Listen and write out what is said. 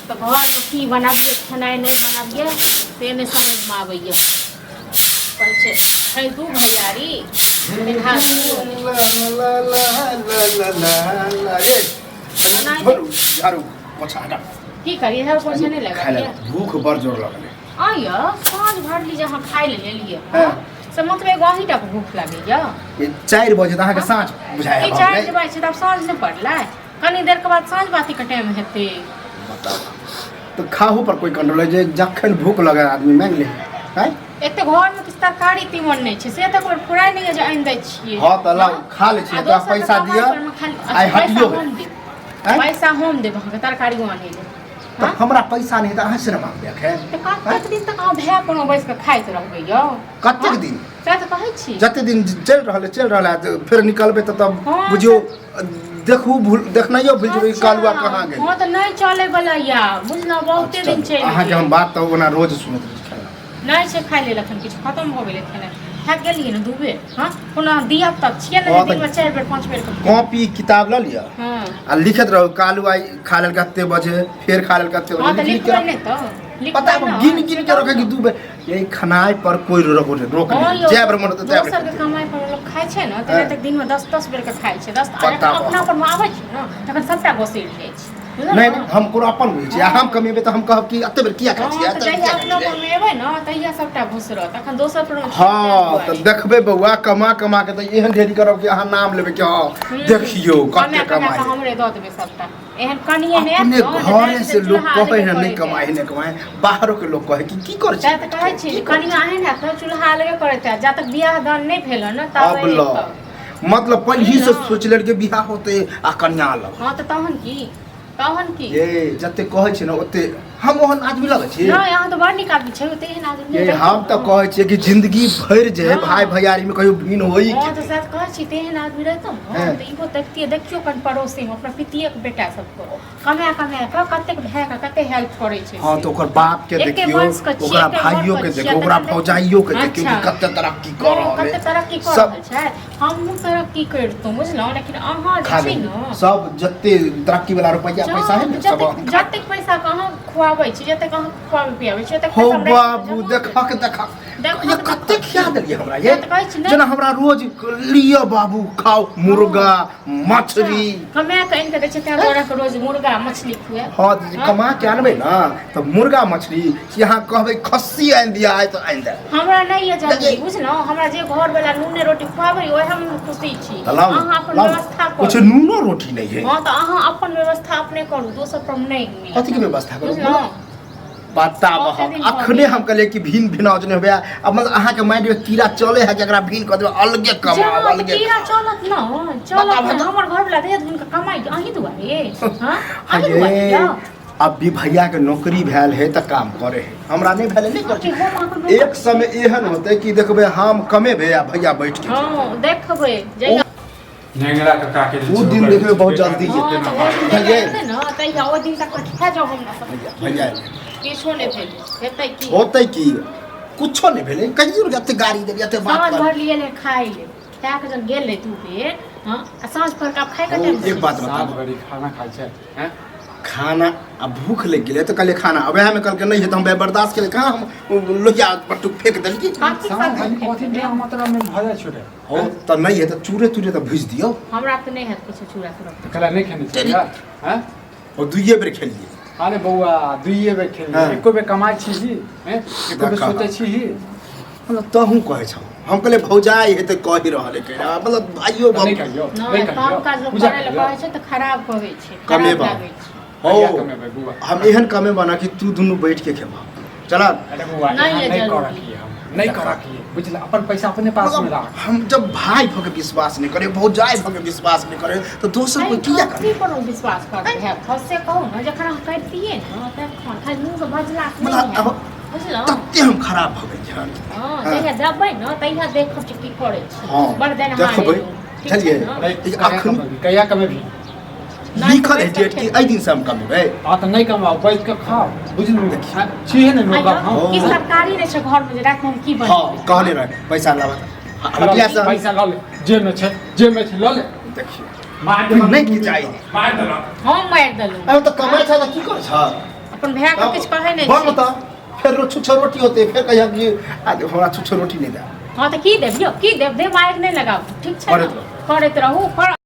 तो घर में की बनाबिए खेनाई नहीं बनाबिए से नहीं समझ में आबैए कहै छै दू भैयारी की करिए है पोछे नहीं लगा भूख बड़ जोर लगले आइयो साँझ भर ली जहाँ खाई ले लिए से मतलब एगो अहीटा के भूख लागैया 4 बजे अहाँ के साँझ बुझाय 4 बजे तब साँझ नहीं पड़लै कनी देर के बाद साँझ बाती के टाइम हेतै बताओ तो खाहू पर कोई कंट्रोल है जे जखन भूख लगे आदमी मांग ले हैं एक तो घर में किछ तरकारी तीमन नहीं छै से तक फुराई नहीं जे आनि दै छियै हां त ला खा ले छियै तो पैसा दिया आइ हटियो पैसा हम देब अहाँ के तरकारी आनै ले तो हमरा पैसा नहीं त अहाँ से न मांग देख है त कतेक दिन तक अहाँ भए कोनो बैस के खाइत रहबै यौ कतेक दिन से त कहै छी जते दिन चल रहल फिर निकलबे त तब बुझियो देखू देखनाइयो भूल जेबै कालुआ कहाँ गेल हां त नहीं चले वाला या बुझना बहुते दिन छै अहाँ के हम बात त ओना रोज सुनत नहीं छै खाइ ले लखन किछ खत्म भ गेलै खेनाइ खा गेलिए न दुबे हां कोना दिया त छिए न दिन में 4 बेर 5 बेर कॉपी किताब ल लिया हां आ लिखत रहो कालू आई खा लेल कते बजे फिर खा लेल कते हां बजे त लिख नहीं त पता गिन के रखे कि दू बेर यही खानाय पर कोई रोक नहीं जय ब्रह्म तो जय दोसर के कमाई पर लोग खाइ छै न त तक दिन में 10 बेर के खाइ छै 10 अपना पर में आबै छै न तखन सबटा गोसैल जाइ छै नहीं हम कोनो अपन बुझै छी हम कमेबे त हम कहब कि अते बेर किया खाइ छी जहिया अपना पर में एबै न तहिया सबटा घुसरत तखन दोसर पर हां त देखबे बौआ कमा के त एहन ढेरी करब कि अहाँ नाम लेबे कि हां देखियो कते कमाई हमरे द देबे सबटा एहन कनिए ने अपने घरे से लोग कहे न नहीं कमाए बाहरों के लोग कहे कि की कर छै त कहै छी कनिया आहे न त चूल्हा लगे करत है जब तक बियाह दान नहीं भेल न तब मतलब पहिली से सोच ले के बियाह होते आ कन्या लग हां त तहन की ये जते कहै छै न ओते हम ओहन आदमी लगे छी नहीं यहाँ तो बड़ निक आदमी छै ओते एहन आदमी ये हम त कहै छी कि जिंदगी भर जे भाई भैयारी में कहियो भिन होई हां तो सच कहै छी तेहन आदमी रहतो न त इहो देखियो कन पड़ोसी में अपना पितिये के बेटा सब को कमा के कते भाई का कते हेल्प करे छै हां तो ओकर बाप के देखियो ओकरा भाइयों के देखियो ओकरा भौजाइयों के देखियो कि कते तरक्की कर रहल कते तरक्की कर रहल छै हम तरक्की करतो बुझलौ लेकिन अहाँ जे छै न सब जते तरक्की वाला रुपया पैसा है न सब जते पैसा कहां खुआबै छी जते कहां खुआबै पियाबै छी तते हो बाबू देखा ये कते खिया देलिए हमरा ये जना हमरा रोज लियो बाबू खाओ मुर्गा मछली कमा के इन के दै छै त तोरा के रोज मुर्गा मछली खुए हां कमा के आनबे न त मुर्गा मछली यहां कहबै खस्सी आन दिया है तो आन दे हमरा नहीं है जल्दी बुझलो हमरा जे घर वाला नूने रोटी खुआबै ओए हम खुशी छी अहाँ अपन व्यवस्था करू कुछ नूनो रोटी नहीं है हां त अहाँ अपन व्यवस्था अपने करू दोसर पर नहीं कथि के व्यवस्था करू बताब हम अखने हम कहले कि भिन भिनाज नहीं होबे अब मतलब अहाँ के माइंड में कीड़ा चले है जकरा भिन क देबे अलगे कमाओ अलगे कीड़ा चलत न चलत हमर घर वाला दे दिन का कमाई अहीं दुआरे हां अहीं दुआरे अब भी भैया के नौकरी भेल है त काम करे है हमरा नहीं भेल नहीं कर एक समय एहन होते कि देखबे हम कमेबे आ भैया बैठ के हां देखबे जइया नेंगरा काका के वो दिन देखबे बहुत जल्दी है न तइया ओ दिन तक खा जाओ हम न भैया किछो नहीं भेल हेतै की होतै की कुछो नहीं भेले कहियो जते गाड़ी देबे जते बात कर भर लिए ले खाई ले खा के जब गेल रे तू पे हां साँझ पर का खाए का टाइम एक बात बता बड़ी खाना खाइ छै हैं खाना अब भूख लग गेले तो कल खाना अब हमें कल के नहीं है तो हम बर्दाश्त के कहां हम लोहिया पर फेंक देल की कथि बियाह मतलब में भजा छोड़े हो त नहीं है तो चूरे तो भेज दियो हमरा त नहीं है कुछ चूरा तुरंत कला नहीं खेने चाहिए हैं और दुइये बेर खेलिए अरे बउआ दुइये बेर खेलिए एको बेर कमाई छी जी हैं एको बेर सोचे छी मतलब तहू कहे छ हम कहले भौजाई है त कहि रहले के मतलब भाइयो नहीं कहियो नहीं काम काज करे ल कहे छै त खराब कहै छै कमे बा हो हम एहन कमे बना कि तू दुनु बैठ के खेबा चला अरे बउआ नहीं कर रखिए हम नहीं कर रखिए बुझला अपन पैसा अपने पास में रख हम जब भाई भके विश्वास नहीं करे भौजाई भके विश्वास नहीं करे तो दोसर कोई किया करे पर विश्वास करते है फसे कहू न जखन हम करतिए न त खाली मुंह से बजला मतलब बुझलो तते हम खराब भ गए जान हां जहिया दबै न तहिया देखब की करे छै हां बड़ देन देखबै चलिए अखन कहिया कमे भी लिखल है डेट की आई दिन से हम कमेबै हां त नहीं कमाओ बैठ के खाओ बुझलु छी है न लोग हां की सरकारी रे छै घर में रात में की बन हां कहले रहे पैसा लाबा पैसा ल ले जेब में छै ल ले देखिए मार दे नहीं की चाहिए मार दे हां मार देलु अब तो कमाई छ त की कर छ अपन भैया के किछ कहे नहीं बन बता फिर छुच्छा रोटी होते फिर कहिया कि आज हमरा छुच्छा रोटी नहीं दे। हां त की देब यो की देब दे माइक नहीं लगाओ ठीक छै करैत करैत रहू